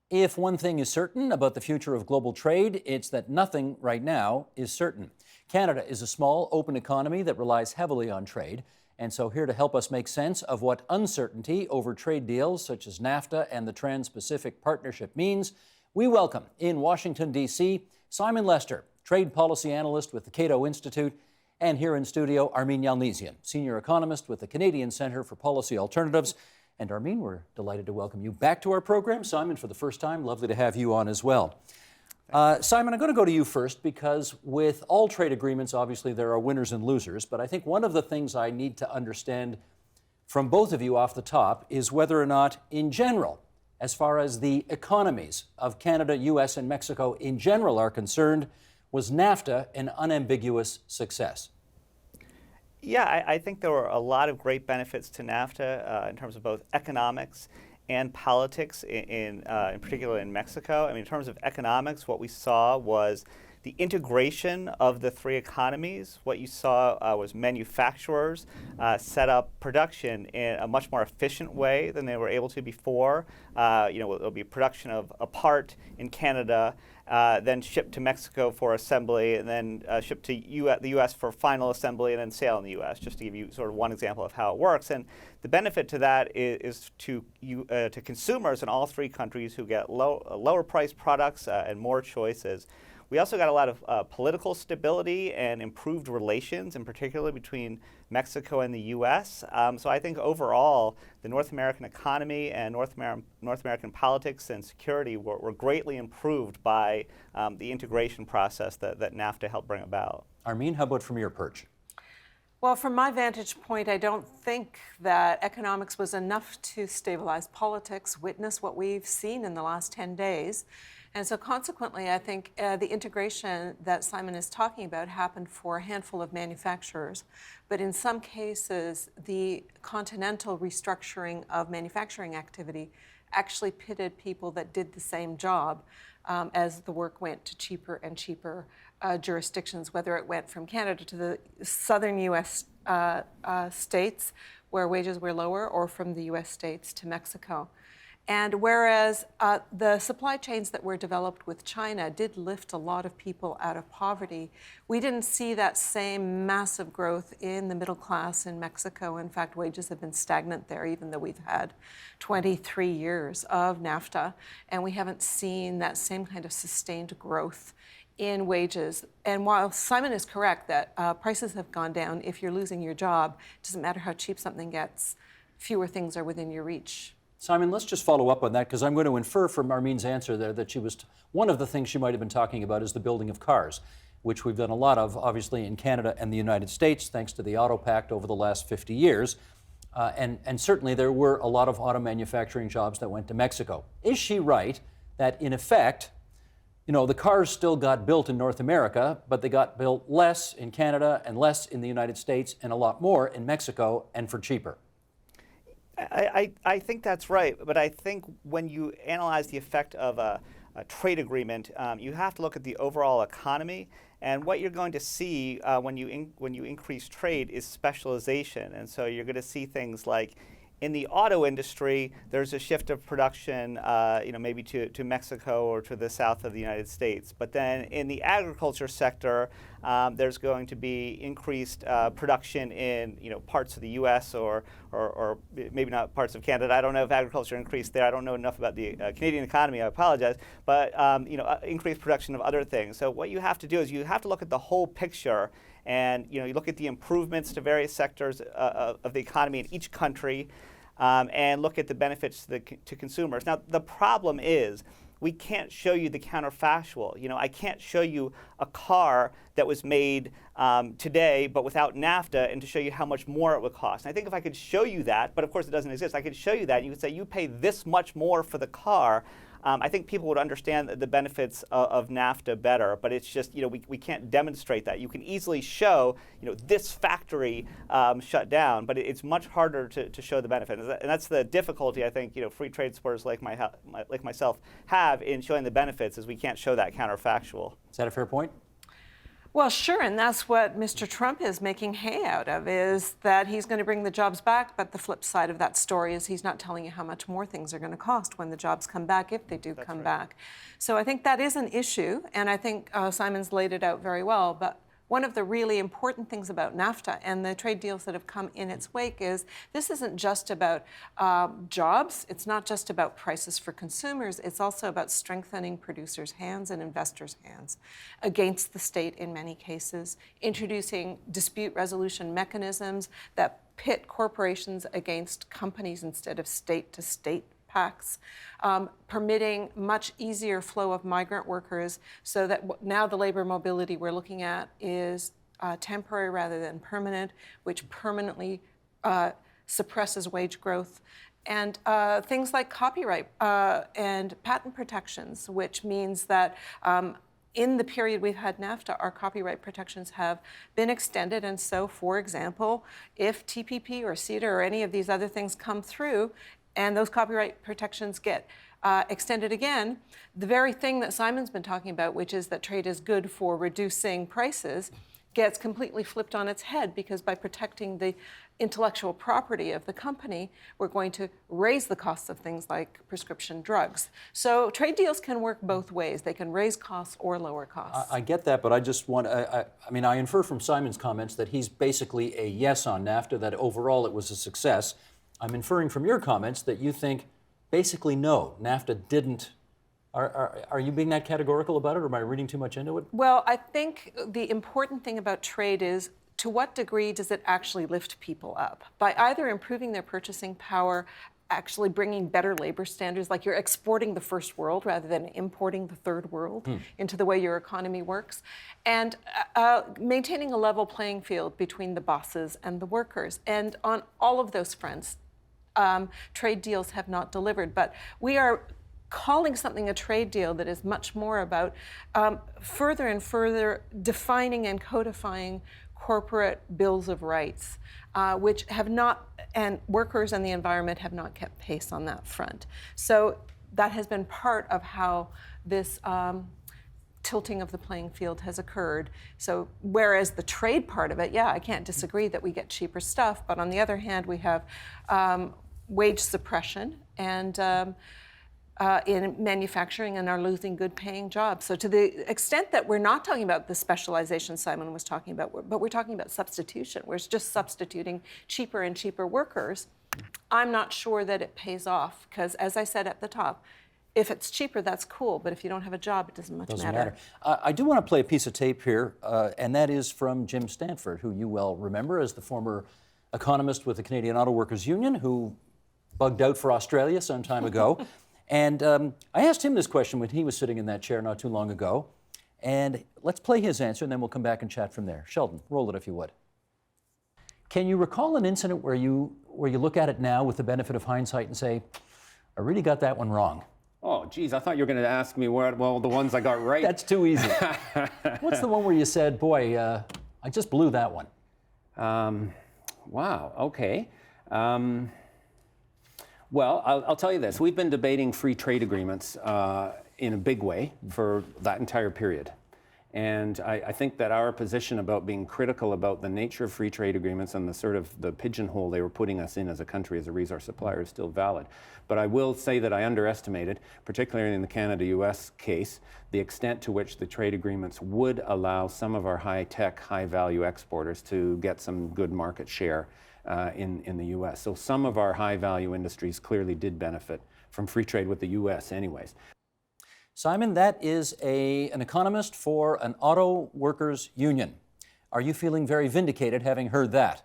If one thing is certain about the future of global trade, it's that nothing right now is certain. Canada is a small, open economy that relies heavily on trade. And so, here to help us make sense of what uncertainty over trade deals such as NAFTA and the Trans Pacific Partnership means, we welcome in Washington, D.C., Simon Lester, trade policy analyst with the Cato Institute, and here in studio, Armin Yalnizyan, senior economist with the Canadian Centre for Policy Alternatives. And Armin, we're delighted to welcome you back to our program. Simon, for the first time, lovely to have you on as well. Simon, I'm going to go to you first because with all trade agreements, obviously there are winners and losers. But I think one of the things I need to understand from both of you off the top is whether or not, in general, as far as the economies of Canada, U.S., and Mexico in general are concerned, was NAFTA an unambiguous success? Yeah, I think there were a lot of great benefits to NAFTA in terms of both economics and politics, in particular in Mexico. I mean, in terms of economics, what we saw was the integration of the three economies. What you saw was manufacturers set up production in a much more efficient way than they were able to before. It'll be production of a part in Canada, then shipped to Mexico for assembly, and then shipped to the U.S. for final assembly, and then sale in the U.S., just to give you sort of one example of how it works. And the benefit to that is to consumers in all three countries who get lower priced products and more choices. We also got a lot of political stability and improved relations, in particular between Mexico and the U.S. So I think overall, the North American economy and North American politics and security were greatly improved by the integration process that NAFTA helped bring about. Armin, how about from your perch? Well, from my vantage point, I don't think that economics was enough to stabilize politics, witness what we've seen in the last 10 days. And so consequently, I think the integration that Simon is talking about happened for a handful of manufacturers. But in some cases, the continental restructuring of manufacturing activity actually pitted people that did the same job as the work went to cheaper and cheaper jurisdictions, whether it went from Canada to the southern U.S. States where wages were lower, or from the U.S. states to Mexico. And whereas the supply chains that were developed with China did lift a lot of people out of poverty, we didn't see that same massive growth in the middle class in Mexico. In fact, wages have been stagnant there, even though we've had 23 years of NAFTA, and we haven't seen that same kind of sustained growth in wages. And while Simon is correct that prices have gone down, if you're losing your job, it doesn't matter how cheap something gets, fewer things are within your reach. Simon, let's just follow up on that, because I'm going to infer from Armin's answer there that one of the things she might have been talking about is the building of cars, which we've done a lot of, obviously, in Canada and the United States, thanks to the Auto Pact over the last 50 years. And certainly there were a lot of auto manufacturing jobs that went to Mexico. Is she right that, in effect, the cars still got built in North America, but they got built less in Canada and less in the United States and a lot more in Mexico, and for cheaper? I think that's right, but I think when you analyze the effect of a trade agreement, you have to look at the overall economy, and what you're going to see when you increase trade is specialization. And so you're going to see things like, in the auto industry, there's a shift of production, maybe to Mexico or to the south of the United States. But then in the agriculture sector, there's going to be increased production in parts of the U.S. or maybe not parts of Canada. I don't know if agriculture increased there. I don't know enough about the Canadian economy. I apologize. But increased production of other things. So what you have to do is you have to look at the whole picture. And you look at the improvements to various sectors of the economy in each country, and look at the benefits to consumers. Now, the problem is we can't show you the counterfactual. I can't show you a car that was made today but without NAFTA and to show you how much more it would cost. And I think if I could show you that, but of course it doesn't exist, I could show you that and you could say you pay this much more for the car. I think people would understand the benefits of NAFTA better, but it's just, we can't demonstrate that. You can easily show, this factory shut down, but it's much harder to show the benefit. And that's the difficulty, I think, free trade supporters like myself have in showing the benefits, is we can't show that counterfactual. Is that a fair point? Well, sure, and that's what Mr. Trump is making hay out of, is that he's going to bring the jobs back, but the flip side of that story is he's not telling you how much more things are going to cost when the jobs come back, if they do come back. So I think that is an issue, and I think Simon's laid it out very well, but one of the really important things about NAFTA and the trade deals that have come in its wake is this isn't just about jobs. It's not just about prices for consumers. It's also about strengthening producers' hands and investors' hands against the state in many cases, introducing dispute resolution mechanisms that pit corporations against companies instead of state-to-state pacts, permitting much easier flow of migrant workers so that now the labor mobility we're looking at is temporary rather than permanent, which permanently suppresses wage growth. And things like copyright and patent protections, which means that in the period we've had NAFTA, our copyright protections have been extended. And so, for example, if TPP or CETA or any of these other things come through, and those copyright protections get extended again, the very thing that Simon's been talking about, which is that trade is good for reducing prices, gets completely flipped on its head, because by protecting the intellectual property of the company, we're going to raise the costs of things like prescription drugs. So trade deals can work both ways. They can raise costs or lower costs. I get that, but I just want, I infer from Simon's comments that he's basically a yes on NAFTA, that overall it was a success. I'm inferring from your comments that you think basically no, NAFTA didn't. Are you being that categorical about it, or am I reading too much into it? Well, I think the important thing about trade is to what degree does it actually lift people up? By either improving their purchasing power, actually bringing better labor standards, like you're exporting the first world rather than importing the third world into the way your economy works, and maintaining a level playing field between the bosses and the workers. And on all of those fronts, trade deals have not delivered. But we are calling something a trade deal that is much more about further and further defining and codifying corporate bills of rights, which have not, and workers and the environment have not kept pace on that front. So that has been part of how this tilting of the playing field has occurred. So whereas the trade part of it, yeah, I can't disagree that we get cheaper stuff, but on the other hand, we have wage suppression and in manufacturing, and are losing good-paying jobs. So to the extent that we're not talking about the specialization Simon was talking about, but we're talking about substitution, we're just substituting cheaper and cheaper workers, I'm not sure that it pays off, because as I said at the top, if it's cheaper, that's cool, but if you don't have a job, it doesn't matter. I do want to play a piece of tape here, and that is from Jim Stanford, who you well remember as the former economist with the Canadian Auto Workers Union, who bugged out for Australia some time ago. And I asked him this question when he was sitting in that chair not too long ago. And let's play his answer, and then we'll come back and chat from there. Sheldon, roll it if you would. Can you recall an incident where you look at it now with the benefit of hindsight and say, I really got that one wrong? Oh, geez, I thought you were going to ask me well, the ones I got right. That's too easy. What's the one where you said, boy, I just blew that one? Wow, okay. Well, I'll tell you this. We've been debating free trade agreements in a big way for that entire period. And I think that our position about being critical about the nature of free trade agreements and the sort of the pigeonhole they were putting us in as a country, as a resource supplier, is still valid. But I will say that I underestimated, particularly in the Canada-US case, the extent to which the trade agreements would allow some of our high-tech, high-value exporters to get some good market share in the U.S. So some of our high-value industries clearly did benefit from free trade with the U.S. anyways. Simon, that is an economist for an auto workers union. Are you feeling very vindicated having heard that?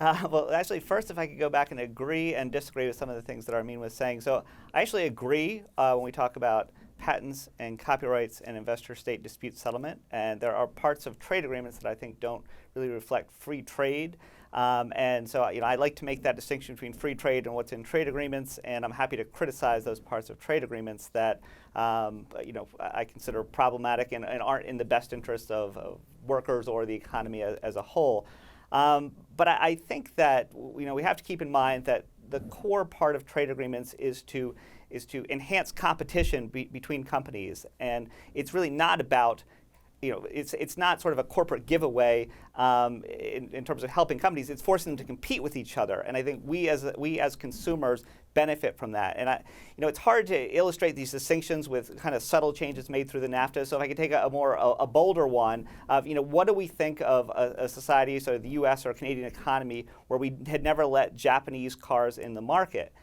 Well, actually, first, if I could go back and agree and disagree with some of the things that Armin was saying. So I actually agree when we talk about patents and copyrights and investor-state dispute settlement. And there are parts of trade agreements that I think don't really reflect free trade. And so, I like to make that distinction between free trade and what's in trade agreements. And I'm happy to criticize those parts of trade agreements that, I consider problematic and aren't in the best interest of workers or the economy as a whole. But I think that, we have to keep in mind that the core part of trade agreements is to enhance competition between companies. And it's really not about it's not sort of a corporate giveaway in terms of helping companies. It's forcing them to compete with each other, and I think we as consumers benefit from that. And it's hard to illustrate these distinctions with kind of subtle changes made through the NAFTA. So if I could take a bolder one of what do we think of a society, so the U.S. or Canadian economy, where we had never let Japanese cars in the market.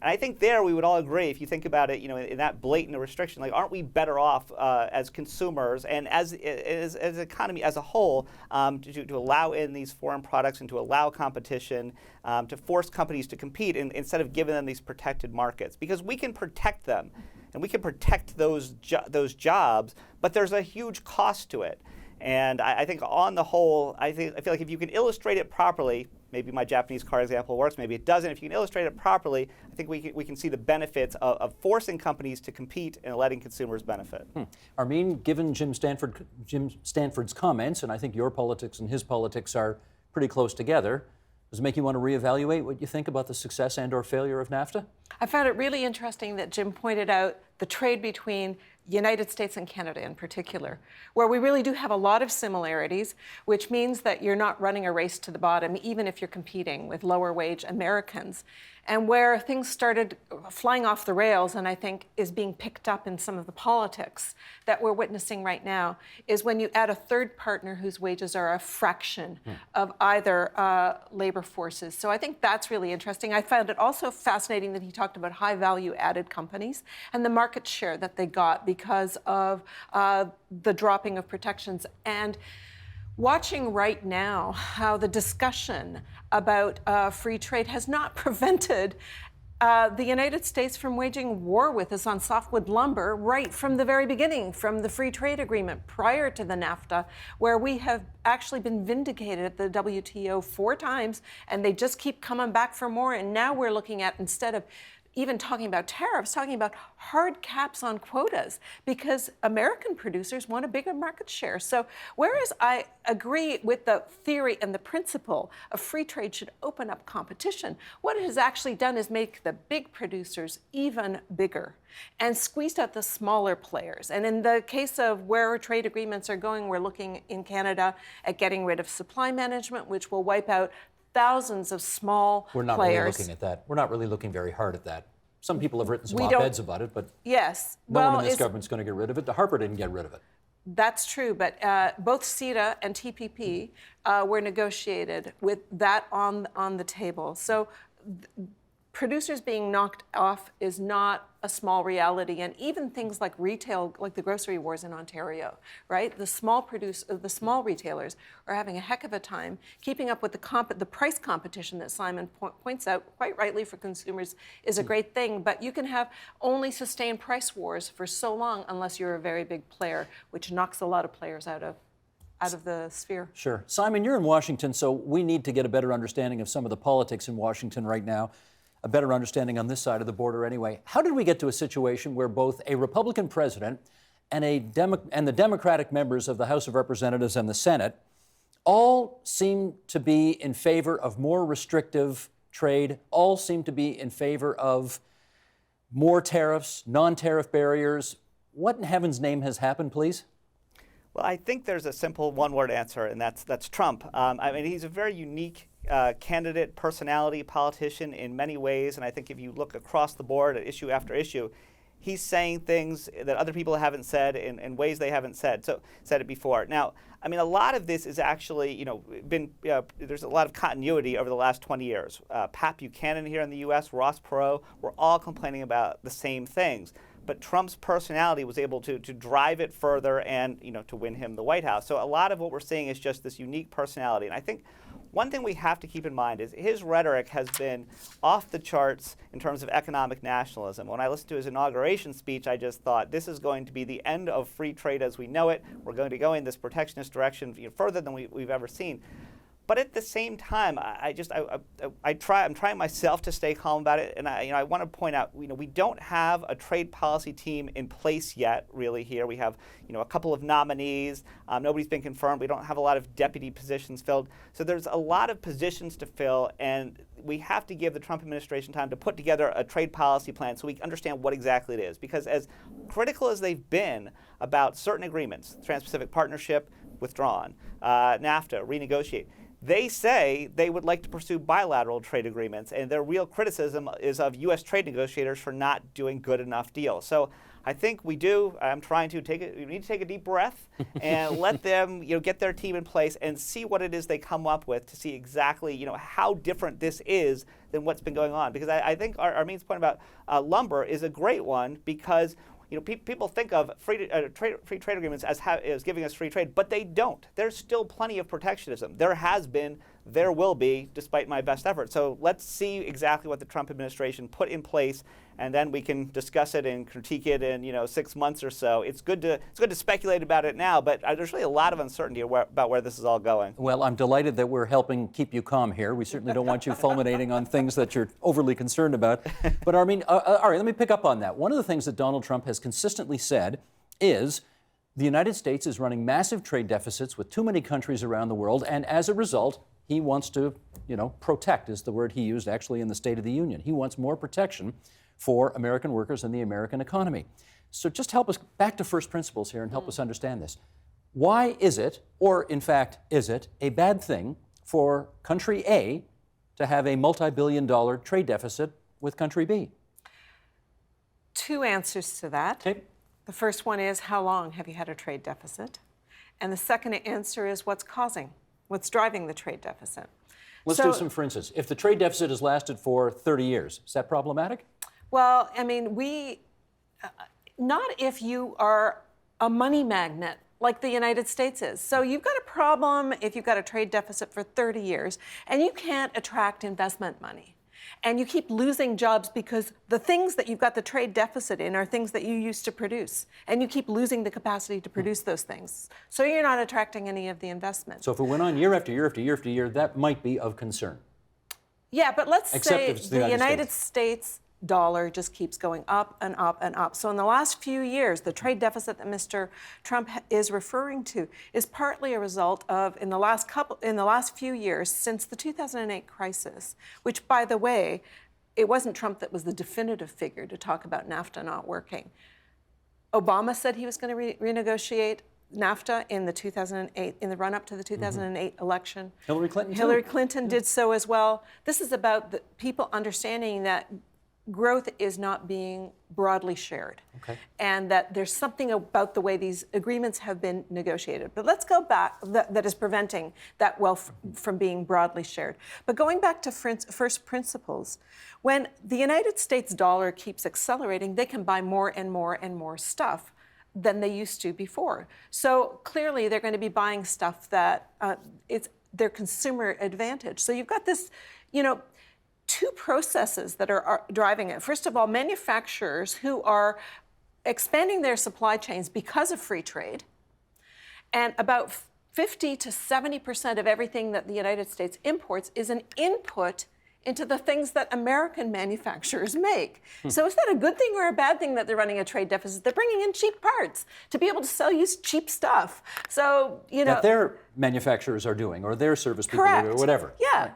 And I think there we would all agree, if you think about it, in that blatant restriction, like, aren't we better off as consumers and as economy as a whole to allow in these foreign products and to allow competition, to force companies to compete instead of giving them these protected markets? Because we can protect them and we can protect those jobs, but there's a huge cost to it. And I think on the whole, I feel like if you can illustrate it properly, maybe my Japanese car example works, maybe it doesn't. If you can illustrate it properly, I think we can see the benefits of forcing companies to compete and letting consumers benefit. Armin, given Jim Stanford's comments, and I think your politics and his politics are pretty close together, does it make you want to reevaluate what you think about the success and or failure of NAFTA? I found it really interesting that Jim pointed out the trade between United States and Canada in particular, where we really do have a lot of similarities, which means that you're not running a race to the bottom, even if you're competing with lower wage Americans. And where things started flying off the rails, and I think is being picked up in some of the politics that we're witnessing right now, is when you add a third partner whose wages are a fraction of either labor forces. So I think that's really interesting. I found it also fascinating that he talked about high value added companies and the market share that they got because of the dropping of protections. And watching right now how the discussion about free trade has not prevented the United States from waging war with us on softwood lumber right from the very beginning, from the free trade agreement prior to the NAFTA, where we have actually been vindicated at the WTO 4 times, and they just keep coming back for more. And now we're looking at, instead of even talking about tariffs, talking about hard caps on quotas, because American producers want a bigger market share. So whereas I agree with the theory and the principle of free trade should open up competition, what it has actually done is make the big producers even bigger and squeezed out the smaller players. And in the case of where trade agreements are going, we're looking in Canada at getting rid of supply management, which will wipe out thousands of small We're not players. really looking at that. We're not really looking very hard at that. Some people have written some op-eds about it, but yes, no one in this government's going to get rid of it. Harper didn't get rid of it. That's true, but both CETA and TPP were negotiated with that on the table. So producers being knocked off is not a small reality, and even things like retail, like the grocery wars in Ontario, right? The small retailers are having a heck of a time keeping up with the price competition that Simon points out quite rightly for consumers is a great thing, but you can have only sustained price wars for so long unless you're a very big player, which knocks a lot of players out of the sphere. Sure. Simon, you're in Washington, so we need to get a better understanding of some of the politics in Washington right now. A better understanding on this side of the border anyway. How did we get to a situation where both a Republican president and the Democratic members of the House of Representatives and the Senate all seem to be in favor of more restrictive trade, all seem to be in favor of more tariffs, non-tariff barriers? What in heaven's name has happened, please? Well, I think there's a simple one-word answer, and that's Trump. I mean, he's a very unique candidate, personality, politician in many ways, and I think if you look across the board at issue after issue, he's saying things that other people haven't said in ways they haven't said it before. Now, I mean, a lot of this is actually, there's a lot of continuity over the last 20 years. Pat Buchanan here in the U.S., Ross Perot, we're all complaining about the same things. But Trump's personality was able to drive it further and, to win him the White House. So a lot of what we're seeing is just this unique personality. And I think one thing we have to keep in mind is his rhetoric has been off the charts in terms of economic nationalism. When I listened to his inauguration speech, I just thought this is going to be the end of free trade as we know it. We're going to go in this protectionist direction further than we've ever seen. But at the same time, I'm trying myself to stay calm about it, and I want to point out, we don't have a trade policy team in place yet, really. Here we have, a couple of nominees. Nobody's been confirmed. We don't have a lot of deputy positions filled. So there's a lot of positions to fill, and we have to give the Trump administration time to put together a trade policy plan so we understand what exactly it is. Because as critical as they've been about certain agreements, Trans-Pacific Partnership, withdrawn, NAFTA, renegotiate, they say they would like to pursue bilateral trade agreements, and their real criticism is of U.S. trade negotiators for not doing good enough deals. So I think we do. I'm trying to we need to take a deep breath and let them, get their team in place and see what it is they come up with to see exactly, how different this is than what's been going on. Because I think Armin's point about lumber is a great one, because people think of free trade agreements as giving us free trade, but they don't. There's still plenty of protectionism. There has been, there will be, despite my best efforts. So let's see exactly what the Trump administration put in place, and then we can discuss it and critique it in 6 months or so. It's good to speculate about it now, but there's really a lot of uncertainty about where this is all going. Well, I'm delighted that we're helping keep you calm here. We certainly don't want you fulminating on things that you're overly concerned about. But Armin, all right, let me pick up on that. One of the things that Donald Trump has consistently said is the United States is running massive trade deficits with too many countries around the world, and as a result, he wants to, protect is the word he used actually in the State of the Union. He wants more protection for American workers and the American economy. So just help us back to first principles here and help us understand this. Why is it, or in fact, is it a bad thing for country A to have a multi-billion-dollar trade deficit with country B? Two answers to that. Okay. The first one is, how long have you had a trade deficit? And the second answer is, what's driving the trade deficit? Let's do some for instance. If the trade deficit has lasted for 30 years, is that problematic? Well, I mean, not if you are a money magnet like the United States is. So you've got a problem if you've got a trade deficit for 30 years and you can't attract investment money. And you keep losing jobs because the things that you've got the trade deficit in are things that you used to produce. And you keep losing the capacity to produce those things. So you're not attracting any of the investment. So if it went on year after year after year after year, that might be of concern. Yeah, but let's Except say if it's the the United United States dollar just keeps going up and up and up. So in the last few years, the trade deficit that Mr. Trump is referring to is partly a result of, in the last few years, since the 2008 crisis, which, by the way, it wasn't Trump that was the definitive figure to talk about NAFTA not working. Obama said he was going to renegotiate NAFTA in the run-up to the 2008 election. Hillary Clinton, Hillary Clinton did so as well. This is about the people understanding that growth is not being broadly shared, and that there's something about the way these agreements have been negotiated. But let's go back, that is preventing that wealth from being broadly shared. But going back to first principles, when the United States dollar keeps accelerating, they can buy more and more and more stuff than they used to before. So clearly they're going to be buying stuff that it's their consumer advantage. So you've got this, two processes that are driving it. First of all, manufacturers who are expanding their supply chains because of free trade, and about 50 to 70% of everything that the United States imports is an input into the things that American manufacturers make. So is that a good thing or a bad thing that they're running a trade deficit? They're bringing in cheap parts to be able to sell you cheap stuff. So, that their manufacturers are doing, or their service people correct. or whatever. Yeah,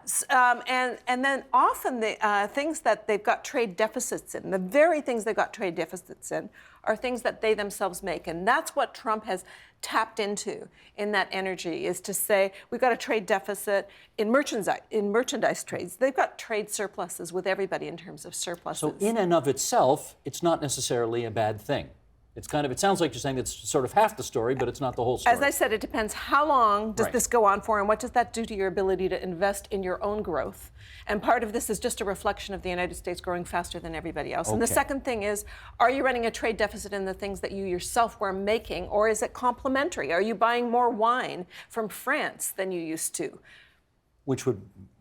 and then often the things that they've got trade deficits in, the very things they've got trade deficits in, are things that they themselves make. And that's what Trump has tapped into in that energy, is to say, we've got a trade deficit in merchandise trades. They've got trade surpluses with everybody in terms of surpluses. So in and of itself, it's not necessarily a bad thing. It sounds like you're saying it's sort of half the story, but it's not the whole story. As I said, it depends how long does Right. this go on for, and what does that do to your ability to invest in your own growth? And part of this is just a reflection of the United States growing faster than everybody else. And the Okay. second thing is, are you running a trade deficit in the things that you yourself were making, or is it complementary? Are you buying more wine from France than you used to?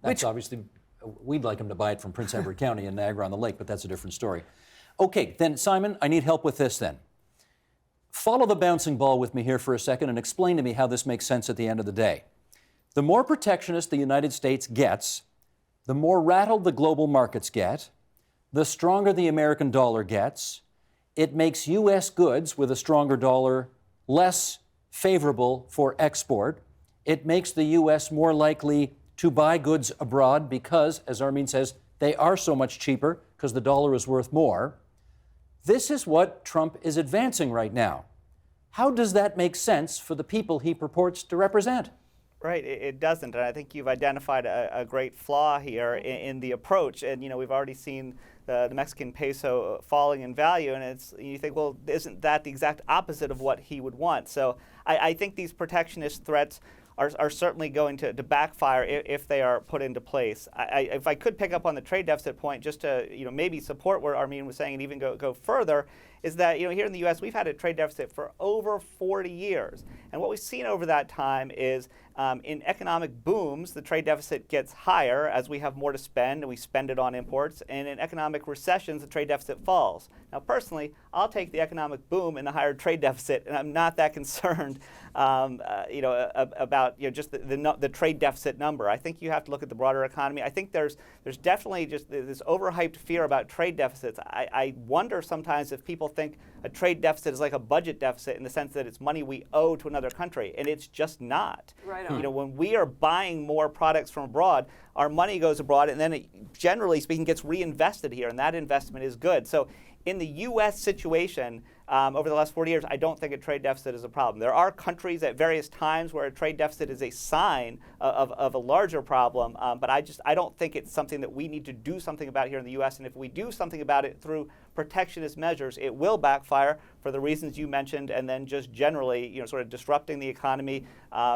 That's obviously, we'd like them to buy it from Prince Edward County in Niagara-on-the-Lake, but that's a different story. Okay, then Simon, I need help with this then. Follow the bouncing ball with me here for a second and explain to me how this makes sense at the end of the day. The more protectionist the United States gets, the more rattled the global markets get, the stronger the American dollar gets. It makes U.S. goods with a stronger dollar less favorable for export. It makes the U.S. more likely to buy goods abroad because, as Armin says, they are so much cheaper because the dollar is worth more. This is what Trump is advancing right now. How does that make sense for the people he purports to represent? Right, it doesn't, and I think you've identified a great flaw here in the approach. And we've already seen the Mexican peso falling in value, and you think, well, isn't that the exact opposite of what he would want? So I think these protectionist threats are certainly going to backfire if they are put into place. If I could pick up on the trade deficit point, just to maybe support what Armin was saying and even go further, is that here in the U.S. we've had a trade deficit for over 40 years, and what we've seen over that time is in economic booms the trade deficit gets higher as we have more to spend and we spend it on imports, and in economic recessions the trade deficit falls. Now personally, I'll take the economic boom and the higher trade deficit, and I'm not that concerned about just the trade deficit number. I think you have to look at the broader economy. I think there's definitely just this overhyped fear about trade deficits. I wonder sometimes if people think a trade deficit is like a budget deficit in the sense that it's money we owe to another country, and it's just not. Right on. When we are buying more products from abroad, our money goes abroad, and then it, generally speaking, gets reinvested here, and that investment is good. So in the U.S. situation, over the last 40 years, I don't think a trade deficit is a problem. There are countries at various times where a trade deficit is a sign of a larger problem, but I don't think it's something that we need to do something about here in the U.S. And if we do something about it through protectionist measures, it will backfire for the reasons you mentioned, and then just generally, sort of disrupting the economy,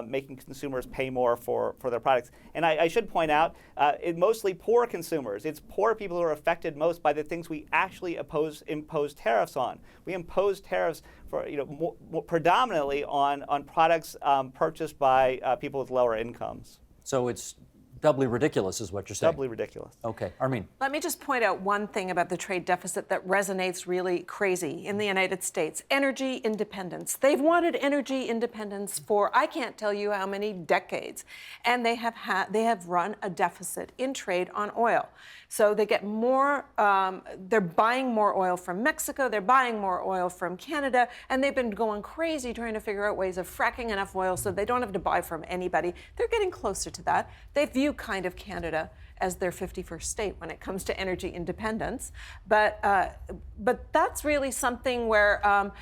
making consumers pay more for their products. And I should point out, mostly poor consumers. It's poor people who are affected most by the things we actually impose tariffs on. We impose tariffs for predominantly on products purchased by people with lower incomes. So it's doubly ridiculous is what you're saying. Doubly ridiculous. Okay, Armin. Let me just point out one thing about the trade deficit that resonates really crazy in the United States. Energy independence. They've wanted energy independence for I can't tell you how many decades, and they have run a deficit in trade on oil. So they get more, they're buying more oil from Mexico, they're buying more oil from Canada, and they've been going crazy trying to figure out ways of fracking enough oil so they don't have to buy from anybody. They're getting closer to that. They view kind of Canada as their 51st state when it comes to energy independence. But that's really something where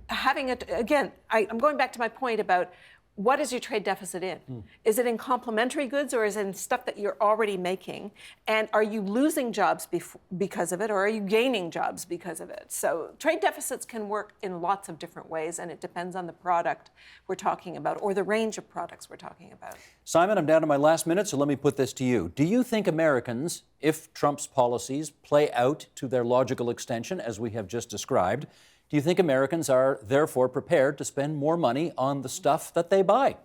having it, again, I'm going back to my point about what is your trade deficit in? Is it in complementary goods, or is it in stuff that you're already making? And are you losing jobs because of it, or are you gaining jobs because of it? So trade deficits can work in lots of different ways, and it depends on the product we're talking about or the range of products we're talking about. Simon, I'm down to my last minute, so let me put this to you. Do you think Americans, if Trump's policies play out to their logical extension, as we have just described, do you think Americans are therefore prepared to spend more money on the stuff that they buy?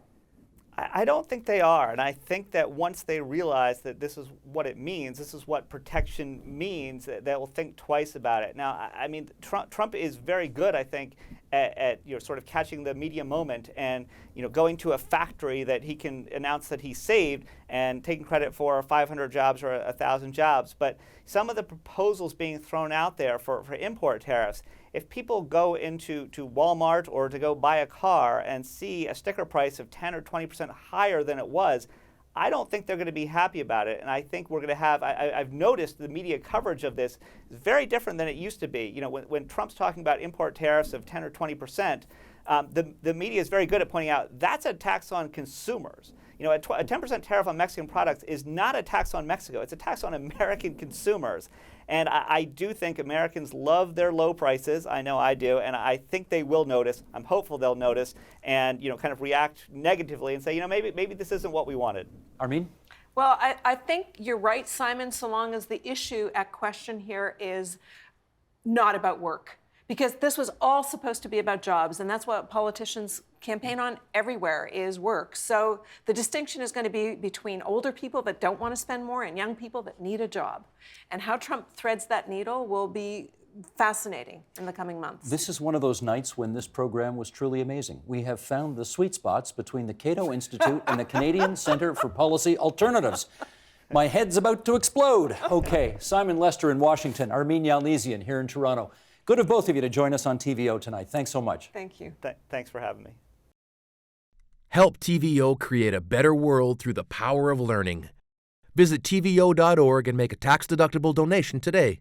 I don't think they are, and I think that once they realize that this is what it means, this is what protection means, they will think twice about it. Now, I mean, Trump is very good, I think, at sort of catching the media moment and going to a factory that he can announce that he saved and taking credit for 500 jobs or 1,000 jobs. But some of the proposals being thrown out there for import tariffs, if people go into Walmart or to go buy a car and see a sticker price of 10 or 20% higher than it was, I don't think they're going to be happy about it. And I think we're going to have, I've noticed the media coverage of this is very different than it used to be. When Trump's talking about import tariffs of 10 or 20%, the media is very good at pointing out that's a tax on consumers. A 10% tariff on Mexican products is not a tax on Mexico. It's a tax on American consumers. And I do think Americans love their low prices. I know I do. And I think they will notice. I'm hopeful they'll notice and kind of react negatively and say, maybe this isn't what we wanted. Armin? Well, I think you're right, Simon, so long as the issue at question here is not about work. Because this was all supposed to be about jobs, and that's what politicians campaign on everywhere is work. So the distinction is going to be between older people that don't want to spend more and young people that need a job. And how Trump threads that needle will be fascinating in the coming months. This is one of those nights when this program was truly amazing. We have found the sweet spots between the Cato Institute and the Canadian Centre for Policy Alternatives. My head's about to explode. Okay, Simon Lester in Washington, Armin Yalnizyan here in Toronto. Good of both of you to join us on TVO tonight. Thanks so much. Thank you. Thanks for having me. Help TVO create a better world through the power of learning. Visit TVO.org and make a tax-deductible donation today.